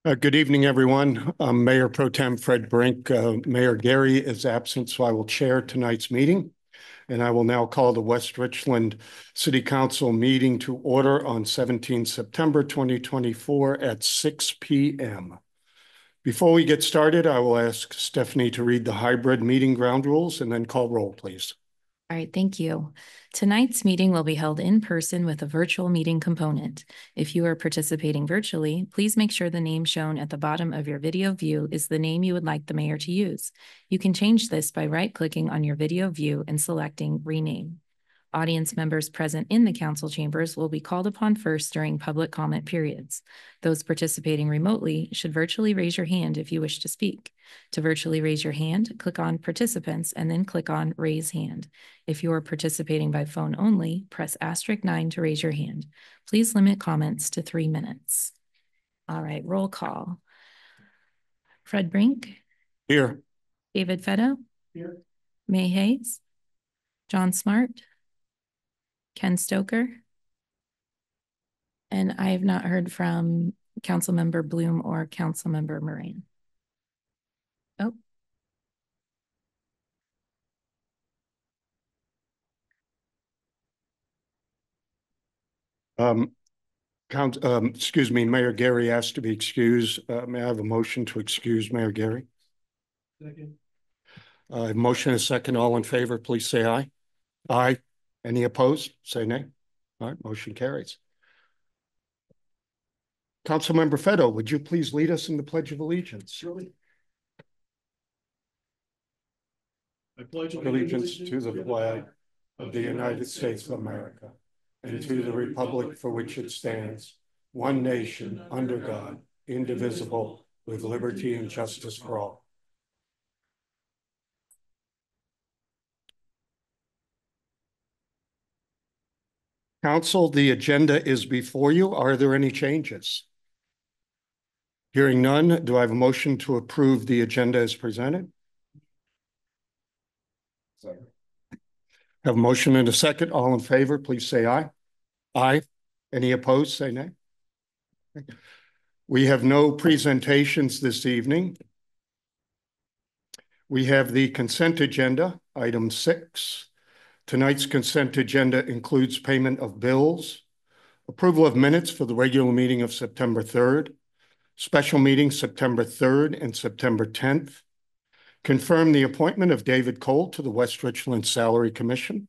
Good evening, everyone. I'm Mayor Pro Tem Fred Brink. Mayor Gary is absent, so I will chair tonight's meeting. And I will now call the West Richland City Council meeting to order on 17 September 2024 at 6 p.m. Before we get started, I will ask Stephanie to read the hybrid meeting ground rules and then call roll, please. All right, thank you. Tonight's meeting will be held in person with a virtual meeting component. If you are participating virtually, please make sure the name shown at the bottom of your video view is the name you would like the mayor to use. You can change this by right-clicking on your video view and selecting Rename. Audience members present in the council chambers will be called upon first during public comment periods. Those participating remotely should virtually raise your hand if you wish to speak. To virtually raise your hand, click on Participants and then click on Raise Hand. If you are participating by phone only, press *9 to raise your hand. Please limit comments to 3 minutes. All right, roll call. Fred Brink. Here. David Fetto. Here. May Hayes. John Smart. Ken Stoker. And I have not heard from Councilmember Bloom or Councilmember Moran. Oh. Excuse me, Mayor Gary asked to be excused. May I have a motion to excuse Mayor Gary? Second. Motion is second. All in favor, please say aye. Aye. Any opposed? Say nay. All right, motion carries. Councilmember Fetto, would you please lead us in the Pledge of Allegiance? Surely. I pledge Allegiance to the flag of the United States of America and to the republic for which it stands, one nation, under God, indivisible, with liberty and justice for all. Council, the agenda is before you. Are there any changes? Hearing none, do I have a motion to approve the agenda as presented? Second. Have a motion and a second. All in favor, please say aye. Aye. Any opposed, say nay. We have no presentations this evening. We have the consent agenda, item 6. Tonight's consent agenda includes payment of bills, approval of minutes for the regular meeting of September 3rd, special meeting September 3rd and September 10th, confirm the appointment of David Cole to the West Richland Salary Commission,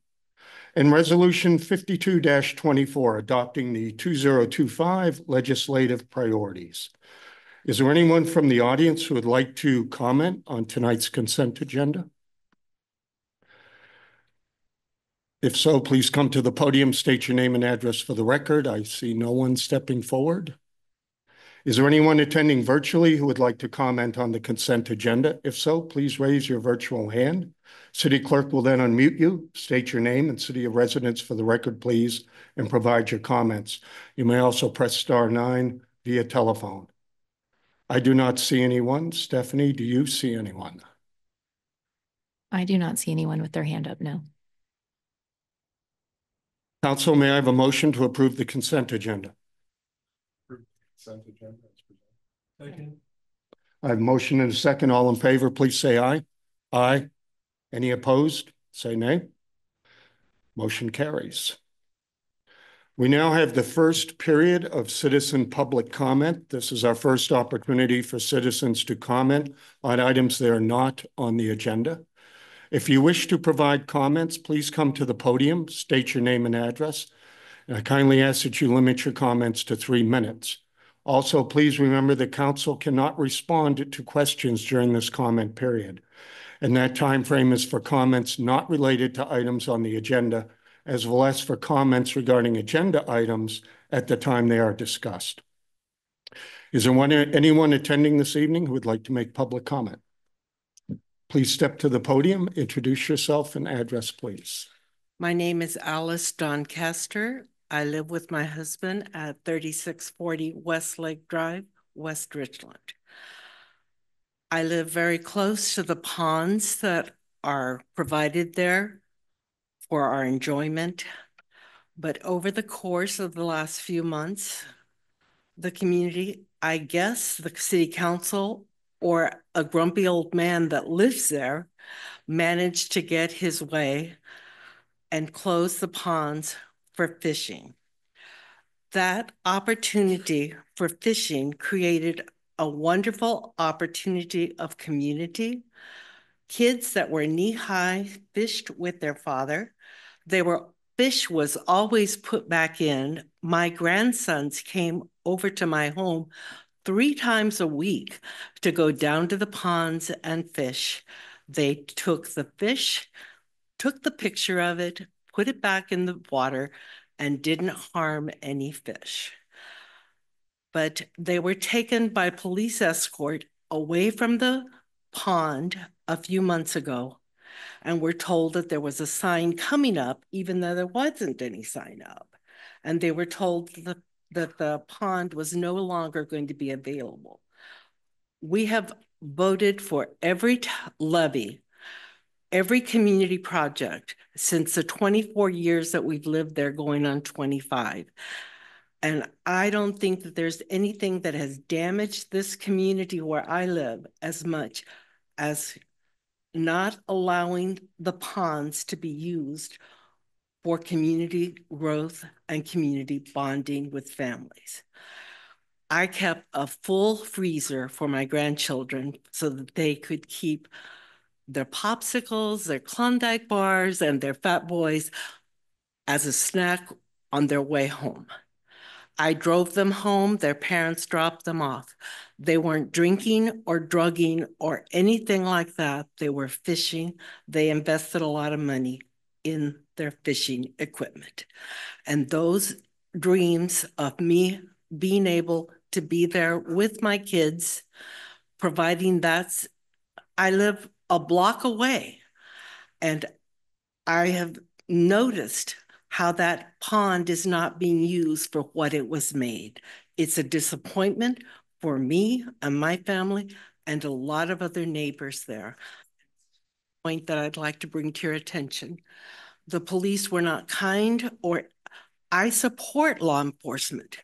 and Resolution 52-24, adopting the 2025 legislative priorities. Is there anyone from the audience who would like to comment on tonight's consent agenda? If so, please come to the podium, state your name and address for the record. I see no one stepping forward. Is there anyone attending virtually who would like to comment on the consent agenda? If so, please raise your virtual hand. City Clerk will then unmute you, state your name and city of residence for the record, please, and provide your comments. You may also press *9 via telephone. I do not see anyone. Stephanie, do you see anyone? I do not see anyone with their hand up, no. Council, may I have a motion to approve the consent agenda? Consent agenda is presented. Second. I have a motion and a second. All in favor, please say aye. Aye. Any opposed? Say nay. Motion carries. We now have the first period of citizen public comment. This is our first opportunity for citizens to comment on items that are not on the agenda. If you wish to provide comments, please come to the podium, state your name and address. And I kindly ask that you limit your comments to 3 minutes. Also, please remember the council cannot respond to questions during this comment period. And that time frame is for comments not related to items on the agenda, as well as for comments regarding agenda items at the time they are discussed. Is there anyone attending this evening who would like to make public comment? Please step to the podium, introduce yourself and address, please. My name is Alice Doncaster. I live with my husband at 3640 Westlake Drive, West Richland. I live very close to the ponds that are provided there for our enjoyment. But over the course of the last few months, the community I guess the city council or a grumpy old man that lives there managed to get his way and close the ponds for fishing. That opportunity for fishing created a wonderful opportunity of community. Kids that were knee-high fished with their father. Fish was always put back in. My grandsons came over to my home 3 times a week to go down to the ponds and fish. They took the fish, took the picture of it, put it back in the water, and didn't harm any fish. But they were taken by police escort away from the pond a few months ago, and we're told that there was a sign coming up, even though there wasn't any sign up. And they were told that the pond was no longer going to be available. We have voted for every levy, every community project since the 24 years that we've lived there, going on 25. And I don't think that there's anything that has damaged this community where I live as much as not allowing the ponds to be used for community growth and community bonding with families. I kept a full freezer for my grandchildren so that they could keep their popsicles, their Klondike bars, and their Fat Boys as a snack on their way home. I drove them home. Their parents dropped them off. They weren't drinking or drugging or anything like that. They were fishing. They invested a lot of money in their fishing equipment. And those dreams of me being able to be there with my kids, providing that, I live a block away, and I have noticed how that pond is not being used for what it was made. It's a disappointment for me and my family and a lot of other neighbors there. Point that I'd like to bring to your attention. The police were not kind, or I support law enforcement,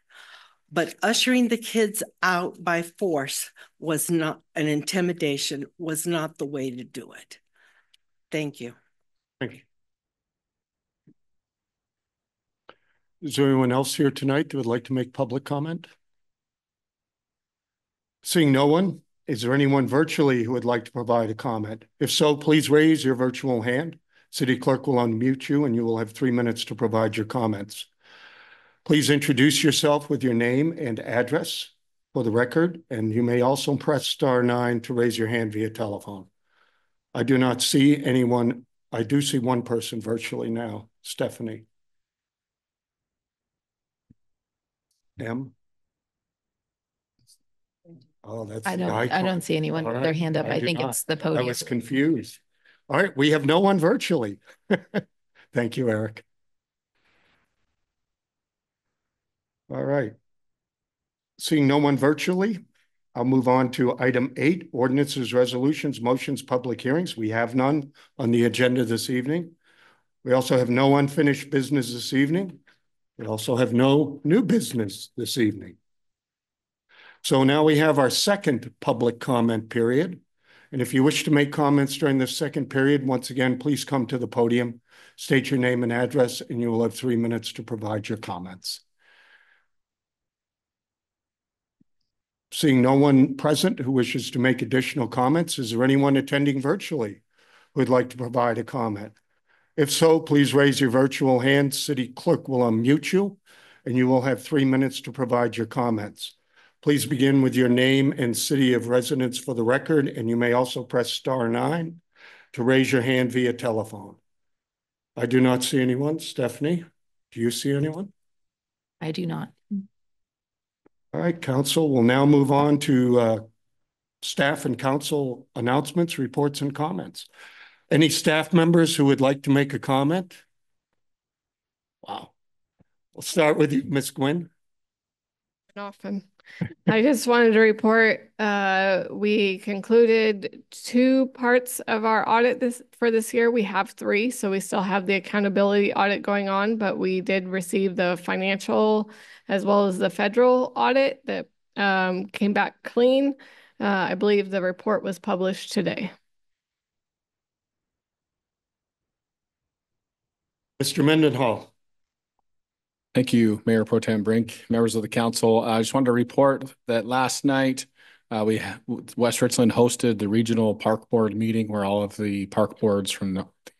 but ushering the kids out by force was not an intimidation, was not the way to do it. Thank you. Thank you. Is there anyone else here tonight that would like to make public comment? Seeing no one, is there anyone virtually who would like to provide a comment? If so, please raise your virtual hand. City Clerk will unmute you and you will have 3 minutes to provide your comments. Please introduce yourself with your name and address for the record, and you may also press *9 to raise your hand via telephone. I do not see anyone. I do see one person virtually now, Stephanie. M. Oh, that's I the icon. don't see anyone with their hand up. I think it's the I podium. was confused. All right, we have no one virtually. Thank you, Eric. All right. Seeing no one virtually, I'll move on to item 8, ordinances, resolutions, motions, public hearings. We have none on the agenda this evening. We also have no unfinished business this evening. We also have no new business this evening. So now we have our second public comment period. And if you wish to make comments during this second period, once again, please come to the podium, state your name and address, and you will have 3 minutes to provide your comments. Seeing no one present who wishes to make additional comments, is there anyone attending virtually who would like to provide a comment? If so, please raise your virtual hand. City Clerk will unmute you, and you will have 3 minutes to provide your comments. Please begin with your name and city of residence for the record, and you may also press *9 to raise your hand via telephone. I do not see anyone. Stephanie, do you see anyone? I do not. All right, council, we'll now move on to staff and council announcements, reports, and comments. Any staff members who would like to make a comment? Wow. We'll start with you, Ms. Gwynn. Often. I just wanted to report we concluded 2 parts of our audit for this year. We have 3, so we still have the accountability audit going on, but we did receive the financial as well as the federal audit that came back clean. I believe the report was published today. Mr. Mendenhall. Thank you, Mayor Pro Tem Brink, members of the council. I just wanted to report that last night West Richland hosted the regional park board meeting where all of the park boards from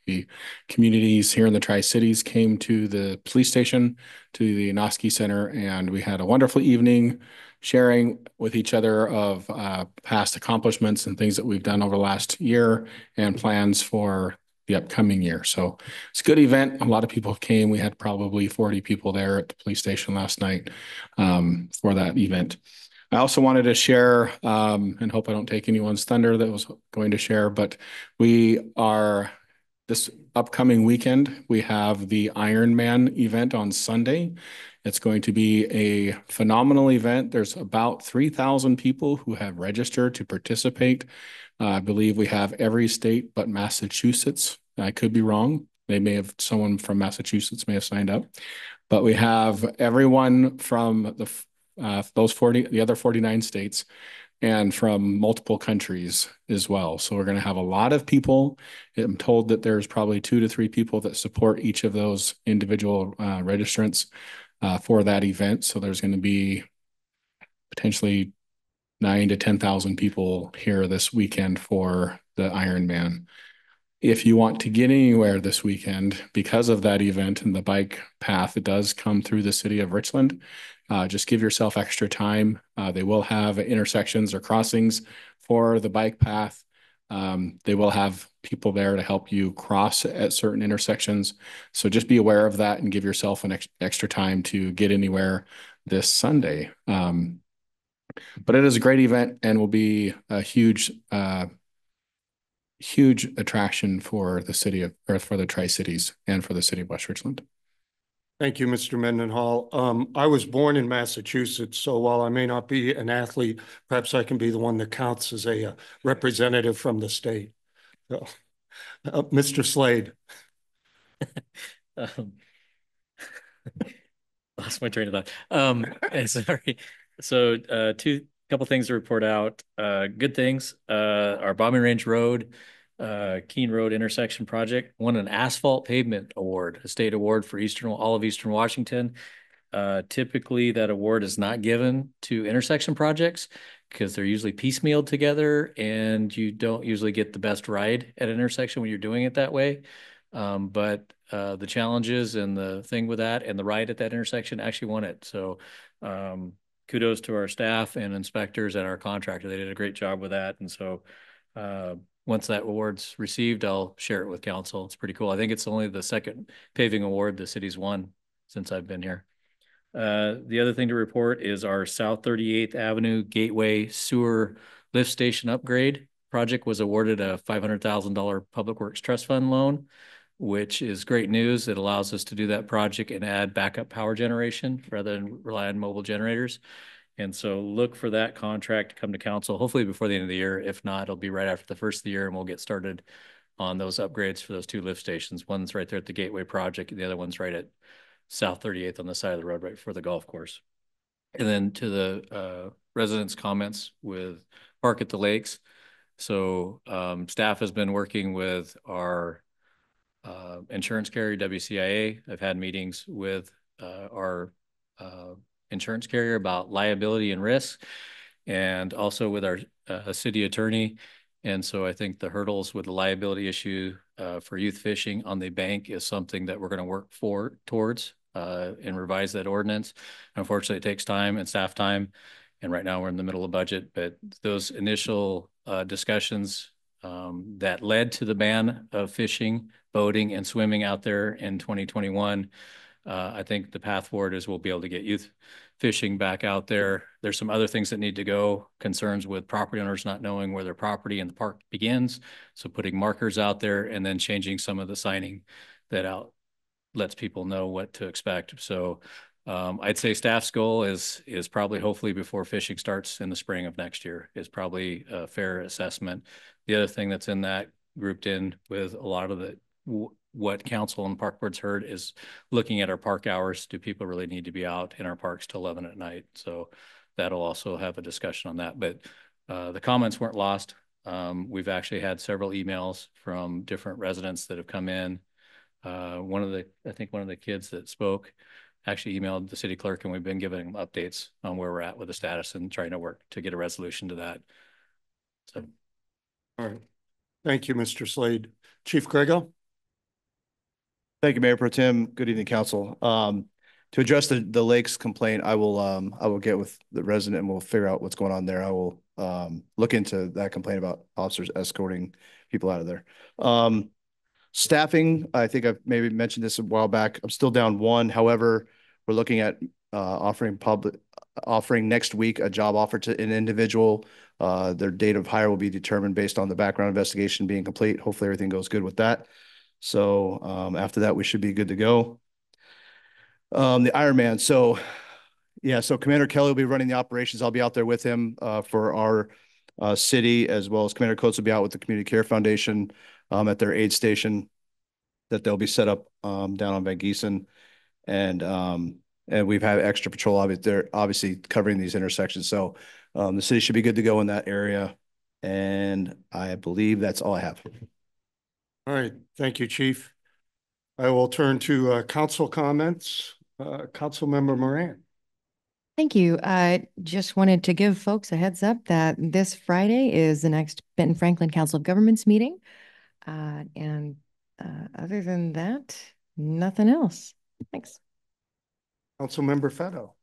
the communities here in the Tri-Cities came to the police station, to the Onosky Center, and we had a wonderful evening sharing with each other of past accomplishments and things that we've done over the last year and plans for the upcoming year. So it's a good event. A lot of people came. We had probably 40 people there at the police station last night for that event. I also wanted to share, and hope I don't take anyone's thunder that was going to share, but this upcoming weekend, we have the Ironman event on Sunday. It's going to be a phenomenal event. There's about 3,000 people who have registered to participate. I believe we have every state but Massachusetts. I could be wrong. Someone from Massachusetts may have signed up, but we have everyone from the other 49 states and from multiple countries as well. So we're going to have a lot of people. I'm told that there's probably 2 to 3 people that support each of those individual registrants for that event. So there's going to be potentially 9,000 to 10,000 people here this weekend for the Ironman. If you want to get anywhere this weekend, because of that event and the bike path, it does come through the city of Richland. Just give yourself extra time. They will have intersections or crossings for the bike path. They will have people there to help you cross at certain intersections. So just be aware of that and give yourself an extra time to get anywhere this Sunday. But it is a great event and will be a huge attraction for the city of, or for the Tri-Cities and for the city of West Richland. Thank you, Mr. Mendenhall. I was born in Massachusetts, so while I may not be an athlete, perhaps I can be the one that counts as a representative from the state. So, Mr. Slade. Lost my train of thought. Sorry. So couple things to report out. Good things. Our Bombing Range Road, Keene Road intersection project won an asphalt pavement award, a state award for all of Eastern Washington. Typically that award is not given to intersection projects because they're usually piecemealed together and you don't usually get the best ride at an intersection when you're doing it that way. But the challenges and the thing with that and the ride at that intersection actually won it. So kudos to our staff and inspectors and our contractor. They did a great job with that. And so once that award's received, I'll share it with council. It's pretty cool. I think it's only the second paving award the city's won since I've been here. The other thing to report is our South 38th Avenue Gateway Sewer Lift Station Upgrade project was awarded a $500,000 Public Works Trust Fund loan, which is great news. It allows us to do that project and add backup power generation rather than rely on mobile generators. And so look for that contract to come to council, hopefully before the end of the year. If not, it'll be right after the first of the year and we'll get started on those upgrades for those 2 lift stations. One's right there at the Gateway project and the other one's right at South 38th on the side of the road, right before the golf course. And then to the residents' comments with Park at the Lakes. So staff has been working with our insurance carrier, WCIA. I've had meetings with our insurance carrier about liability and risk, and also with our city attorney. And so I think the hurdles with the liability issue for youth fishing on the bank is something that we're going to work towards and revise that ordinance. Unfortunately, it takes time and staff time. And right now we're in the middle of budget, but those initial discussions that led to the ban of fishing, boating, and swimming out there in 2021. I think the path forward is we'll be able to get youth fishing back out there. There's some other things that need to go, concerns with property owners not knowing where their property in the park begins. So putting markers out there and then changing some of the signing that lets people know what to expect. So I'd say staff's goal is probably hopefully before fishing starts in the spring of next year is probably a fair assessment. The other thing that's in that grouped in with a lot of what council and park boards heard is looking at our park hours. Do people really need to be out in our parks till 11 at night? So that'll also have a discussion on that. But the comments weren't lost. We've actually had several emails from different residents that have come in. I think one of the kids that spoke actually emailed the city clerk, and we've been giving them updates on where we're at with the status and trying to work to get a resolution to that. So, All right. Thank you, Mr. Slade. Chief Grego? Thank you, Mayor Pro Tem. Good evening, council. To address the lakes complaint, I will get with the resident and we'll figure out what's going on there. I will look into that complaint about officers escorting people out of there. Staffing, I think I've maybe mentioned this a while back. I'm still down one. However, we're looking at offering next week a job offer to an individual. Their date of hire will be determined based on the background investigation being complete. Hopefully everything goes good with that. So after that, we should be good to go. The Ironman. So yeah, so Commander Kelly will be running the operations. I'll be out there with him for our city, as well as Commander Coates will be out with the Community Care Foundation at their aid station that they'll be set up down on Van Giesen. And we've had extra patrol obviously covering these intersections. So the city should be good to go in that area. And I believe that's all I have. All right. Thank you, Chief. I will turn to council comments. Councilmember Moran. Thank you. I just wanted to give folks a heads up that this Friday is the next Benton Franklin Council of Governments meeting. Other than that, nothing else. Thanks. Councilmember Fetto.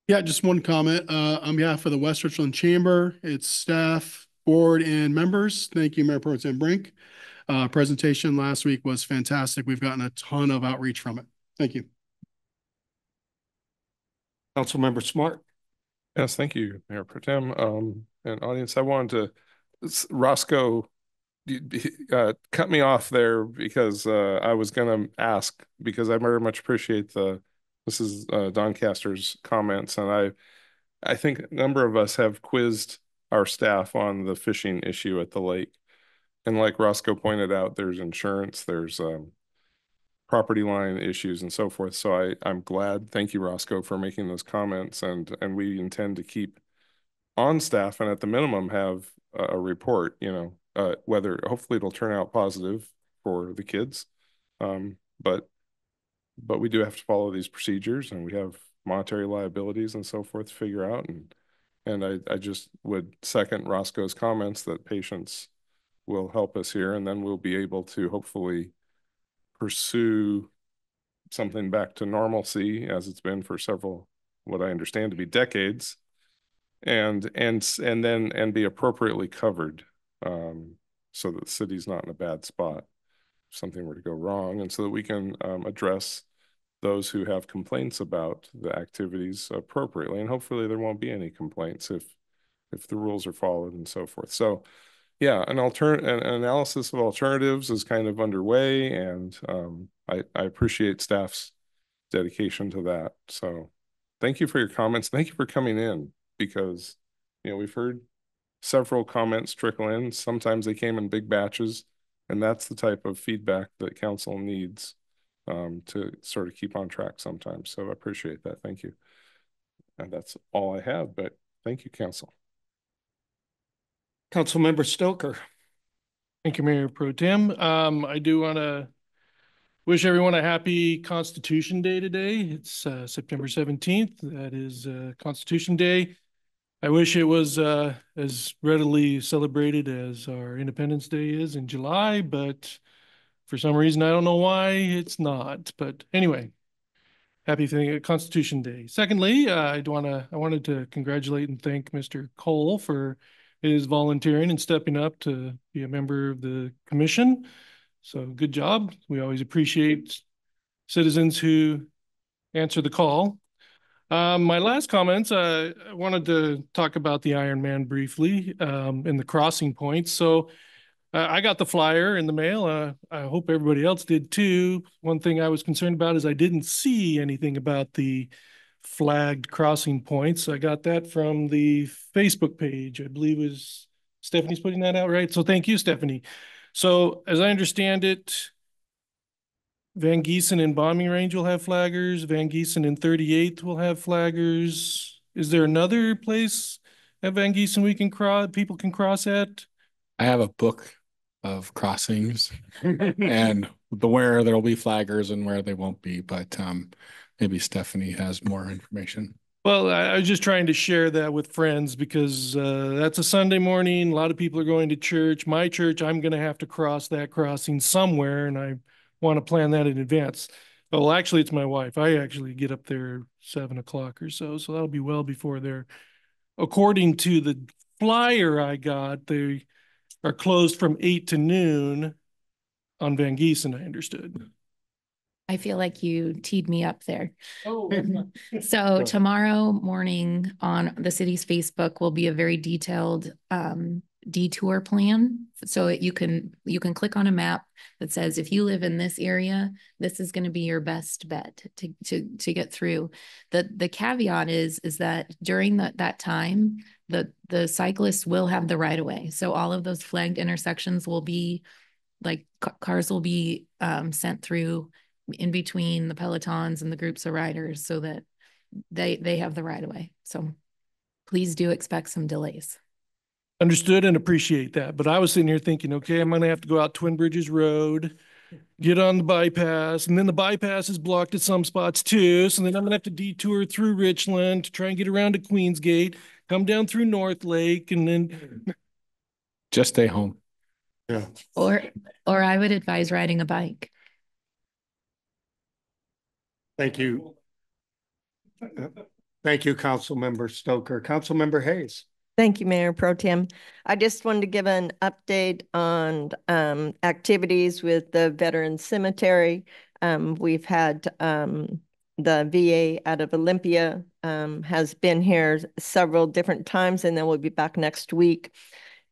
Yeah, just one comment. On behalf of the West Richland Chamber, its staff, board, and members, thank you, Mayor Pro Tem Brink. Presentation last week was fantastic. We've gotten a ton of outreach from it. Thank you. Councilmember Smart. Yes, thank you, Mayor Pro Tem. And audience, I wanted to, Roscoe, cut me off there because I was going to ask, because I very much appreciate this is Doncaster's comments, and I think a number of us have quizzed our staff on the fishing issue at the lake. And like Roscoe pointed out, there's insurance, there's property line issues and so forth. So I'm glad. Thank you, Roscoe, for making those comments. And we intend to keep on staff and at the minimum have a report, whether hopefully it'll turn out positive for the kids. But we do have to follow these procedures, and we have monetary liabilities and so forth to figure out. And I just would second Roscoe's comments that patience will help us here, and then we'll be able to hopefully pursue something back to normalcy as it's been for several, what I understand to be decades, and be appropriately covered, so that the city's not in a bad spot if something were to go wrong, and so that we can address those who have complaints about the activities appropriately, and hopefully there won't be any complaints if the rules are followed and so forth. So yeah, an analysis of alternatives is kind of underway, and I appreciate staff's dedication to that. So thank you for your comments. Thank you for coming in, because we've heard several comments trickle in. Sometimes they came in big batches, and that's the type of feedback that council needs to sort of keep on track sometimes. So I appreciate that. Thank you. And that's all I have, but thank you, council. Councilmember Stoker. Thank you, Mayor Pro Tem. I do want to wish everyone a happy Constitution Day today. It's September 17th. That is Constitution Day. I wish it was as readily celebrated as our Independence Day is in July, but for some reason, I don't know why it's not. But anyway, happy Constitution Day. Secondly, I wanted to congratulate and thank Mr. Cole for his volunteering and stepping up to be a member of the commission. So good job. We always appreciate citizens who answer the call. My last comments, I wanted to talk about the Ironman briefly and the crossing points. So I got the flyer in the mail. I hope everybody else did too. One thing I was concerned about is I didn't see anything about the flagged crossing points. I got that from the Facebook page. I believe it was Stephanie's putting that out, right? So thank you, Stephanie. So as I understand it, Van Giesen and Bombing Range will have flaggers. Van Giesen and 38th will have flaggers. Is there another place at Van Giesen we can people can cross at? I have a book of crossings and where there'll be flaggers and where they won't be, but maybe Stephanie has more information. Well, I was just trying to share that with friends because that's a Sunday morning. A lot of people are going to church. My church, I'm going to have to cross that crossing somewhere, and I want to plan that in advance. Well, actually, it's my wife. I actually get up there 7 o'clock or so, so that'll be well before there. According to the flyer I got, they are closed from 8 to noon on Van Giesen, I understood. I feel like you teed me up there. Oh. So tomorrow morning on the city's Facebook will be a very detailed detour plan. So you can click on a map that says if you live in this area, this is going to be your best bet to get through. The caveat is that during that time, the cyclists will have the right of way. So all of those flagged intersections will be like cars will be sent through in between the pelotons and the groups of riders so that they have the right of way. So please do expect some delays. Understood and appreciate that. But I was sitting here thinking, okay, I'm going to have to go out Twin Bridges Road, get on the bypass, and then the bypass is blocked at some spots too. So then I'm going to have to detour through Richland to try and get around to Queensgate, come down through North Lake, and then just stay home. Yeah. Or I would advise riding a bike. Thank you. Thank you, Councilmember Stoker. Councilmember Hayes. Thank you, Mayor Pro Tem. I just wanted to give an update on activities with the Veterans Cemetery. We've had the VA out of Olympia has been here several different times, and then we'll be back next week.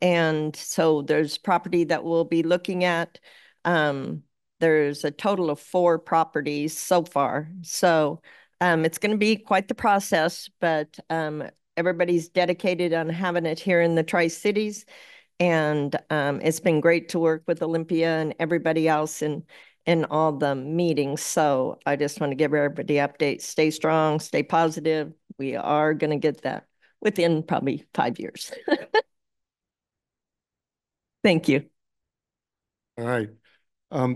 And so there's property that we'll be looking at. There's a total of 4 properties so far. So it's going to be quite the process, but everybody's dedicated on having it here in the Tri-Cities. And it's been great to work with Olympia and everybody else in all the meetings. So I just want to give everybody updates. Stay strong, stay positive. We are going to get that within probably 5 years. Thank you. All right.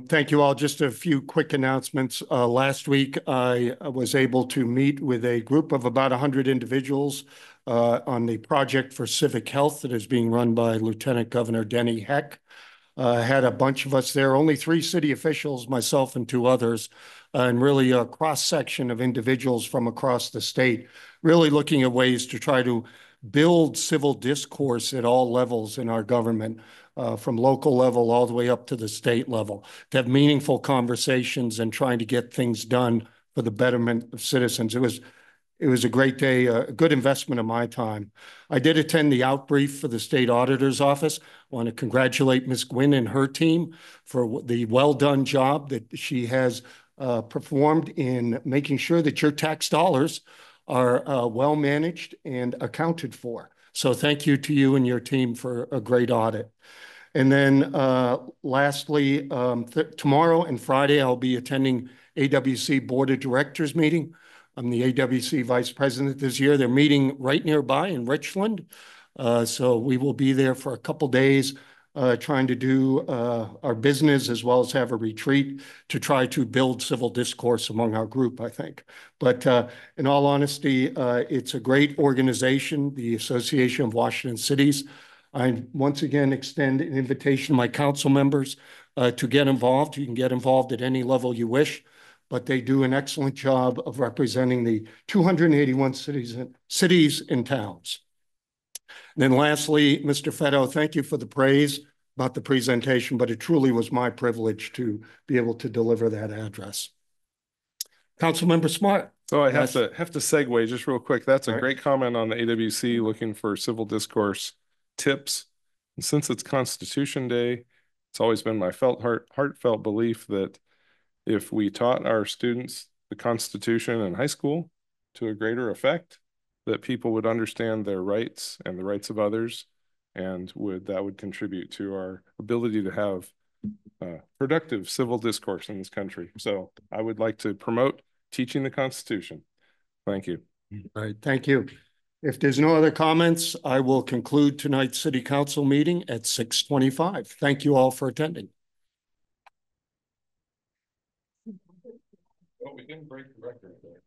Thank you all. Just a few quick announcements. Last week, I was able to meet with a group of about 100 individuals on the project for civic health that is being run by Lieutenant Governor Denny Heck. Had a bunch of us there, only 3 city officials, myself and 2 others, and really a cross-section of individuals from across the state, really looking at ways to try to build civil discourse at all levels in our government, from local level all the way up to the state level, to have meaningful conversations and trying to get things done for the betterment of citizens. It was a great day, a good investment of my time. I did attend the outbrief for the state auditor's office. I want to congratulate Ms. Gwynn and her team for the well-done job that she has performed in making sure that your tax dollars are well managed and accounted for. So thank you to you and your team for a great audit. And then lastly, tomorrow and Friday, I'll be attending AWC Board of Directors meeting. I'm the AWC Vice President this year. They're meeting right nearby in Richland. So we will be there for a couple days trying to do our business as well as have a retreat to try to build civil discourse among our group, I think. But in all honesty, it's a great organization, the Association of Washington Cities. I once again extend an invitation to my council members to get involved. You can get involved at any level you wish, but they do an excellent job of representing the 281 cities and towns. And then lastly, Mr. Fetto, thank you for the praise about the presentation, but it truly was my privilege to be able to deliver that address. Councilmember Smart. So I have to segue just real quick. That's a All right. great comment on the AWC looking for civil discourse tips. And since it's Constitution Day, it's always been my heartfelt belief that if we taught our students the Constitution in high school to a greater effect, that people would understand their rights and the rights of others, and that would contribute to our ability to have productive civil discourse in this country. So I would like to promote teaching the Constitution. Thank you. All right, thank you. If there's no other comments, I will conclude tonight's city council meeting at 6:25. Thank you all for attending. Well, we didn't break the record there.